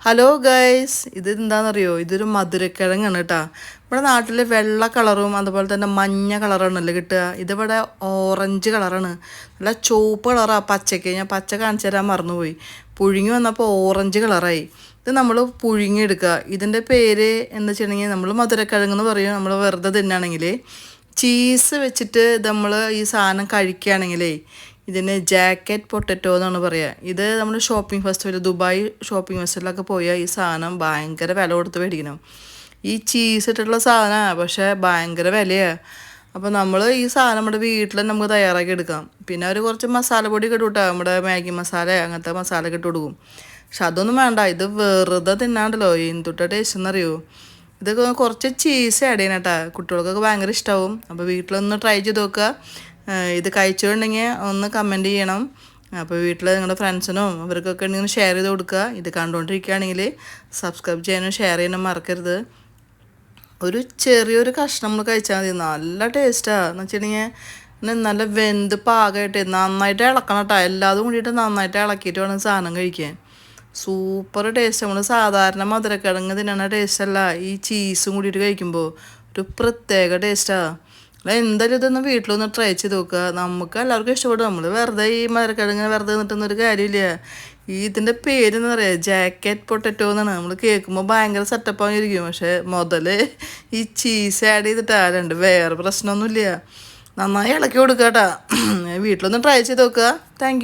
Hello guys, ഇത് എന്താണെന്നറിയോ? ഇതൊരു മധുരക്കിഴങ്ങാണ് കേട്ടോ. ഇവിടെ നാട്ടിൽ വെള്ള കളറും അതുപോലെ തന്നെ മഞ്ഞ കളറാണല്ലോ കിട്ടുക. ഇതിവിടെ ഓറഞ്ച് കളറാണ്, നല്ല ചുവപ്പ് കളറാണ്. പച്ചയ്ക്ക് ഞാൻ പച്ച കാണിച്ചു തരാൻ മറന്നുപോയി. പുഴുങ്ങി വന്നപ്പോൾ ഓറഞ്ച് കളറായി. ഇത് നമ്മൾ പുഴുങ്ങിയെടുക്കുക. ഇതിൻ്റെ പേര് എന്താ വെച്ചിട്ടുണ്ടെങ്കിൽ നമ്മൾ മധുരക്കിഴങ്ങെന്ന് പറയും. നമ്മൾ വെറുതെ തിന്നാണെങ്കിൽ ചീസ് വെച്ചിട്ട് നമ്മൾ ഈ സാധനം കഴിക്കുകയാണെങ്കിലേ ഇതിന് ജാക്കറ്റ് പൊട്ടറ്റോ എന്നാണ് പറയുക. ഇത് നമ്മൾ ഷോപ്പിംഗ് ഫെസ്റ്റിവൽ, ദുബായ് ഷോപ്പിംഗ് ഫെസ്റ്റിവലൊക്കെ പോയാൽ ഈ സാധനം ഭയങ്കര വില കൊടുത്ത് മേടിക്കണം. ഈ ചീസ് ഇട്ടിട്ടുള്ള സാധനമാണ്, പക്ഷേ ഭയങ്കര വിലയാണ്. അപ്പോൾ നമ്മൾ ഈ സാധനം നമ്മുടെ വീട്ടിൽ നമുക്ക് തയ്യാറാക്കി എടുക്കാം. പിന്നെ അവർ കുറച്ച് മസാലപ്പൊടി ഒക്കെ ഇട്ടുകൂട്ടാ, നമ്മുടെ മാഗി മസാല അങ്ങനത്തെ മസാല ഒക്കെ ഇട്ട് കൊടുക്കും. പക്ഷെ അതൊന്നും വേണ്ട. ഇത് വെറുതെ തിന്നാണ്ടല്ലോ എന്തുട്ട ടേസ്റ്റ് എന്നറിയോ? ഇതൊക്കെ കുറച്ച് ചീസ് ആഡ് ചെയ്യണം കേട്ടോ. കുട്ടികൾക്കൊക്കെ ഭയങ്കര ഇഷ്ടമാവും. അപ്പോൾ വീട്ടിലൊന്ന് ട്രൈ ചെയ്ത് നോക്കുക. ഇത് കഴിച്ചിട്ടുണ്ടെങ്കിൽ ഒന്ന് കമൻറ്റ് ചെയ്യണം. അപ്പോൾ വീട്ടിൽ നിങ്ങളുടെ ഫ്രണ്ട്സിനും അവർക്കൊക്കെ ഉണ്ടെങ്കിൽ ഷെയർ ചെയ്ത് കൊടുക്കുക. ഇത് കണ്ടുകൊണ്ടിരിക്കുകയാണെങ്കിൽ സബ്സ്ക്രൈബ് ചെയ്യാനും ഷെയർ ചെയ്യാനും മറക്കരുത്. ഒരു ചെറിയൊരു കഷ്ണം നമ്മൾ കഴിച്ചാൽ മതി, നല്ല ടേസ്റ്റാണ്. എന്ന് വെച്ചിട്ടുണ്ടെങ്കിൽ നല്ല വെന്ത് പാകമായിട്ട് നന്നായിട്ട് ഇളക്കണം കേട്ടോ. എല്ലാതും കൂടിയിട്ട് നന്നായിട്ട് ഇളക്കിയിട്ട് വേണം സാധനം കഴിക്കാൻ. Super taste. നമ്മൾ സാധാരണ മധുരക്കിഴങ്ങ് തിന്നണ ടേസ്റ്റ് അല്ല, ഈ ചീസും കൂടിയിട്ട് കഴിക്കുമ്പോൾ ഒരു പ്രത്യേക ടേസ്റ്റാണ്. എന്തായാലും ഇതൊന്ന് വീട്ടിലൊന്ന് ട്രൈ ചെയ്ത് നോക്കുക. നമുക്ക് എല്ലാവർക്കും ഇഷ്ടപ്പെടും. നമ്മൾ വെറുതെ ഈ മധുരക്കിഴങ്ങ് വെറുതെ നിന്നിട്ടൊന്നും കാര്യമില്ല. ഇതിൻ്റെ പേരെന്ന് പറയാം ജാക്കറ്റ് പൊട്ടറ്റോ എന്നാണ്. നമ്മൾ കേൾക്കുമ്പോൾ ഭയങ്കര സെറ്റപ്പായിരിക്കും, പക്ഷേ മുതൽ ഈ ചീസ് ആഡ് ചെയ്തിട്ടാലുണ്ട്. വേറെ പ്രശ്നമൊന്നുമില്ല. നന്നായി ഇളക്കി കൊടുക്കുക കേട്ടോ. വീട്ടിലൊന്ന് ട്രൈ ചെയ്ത് നോക്കുക. Thank you.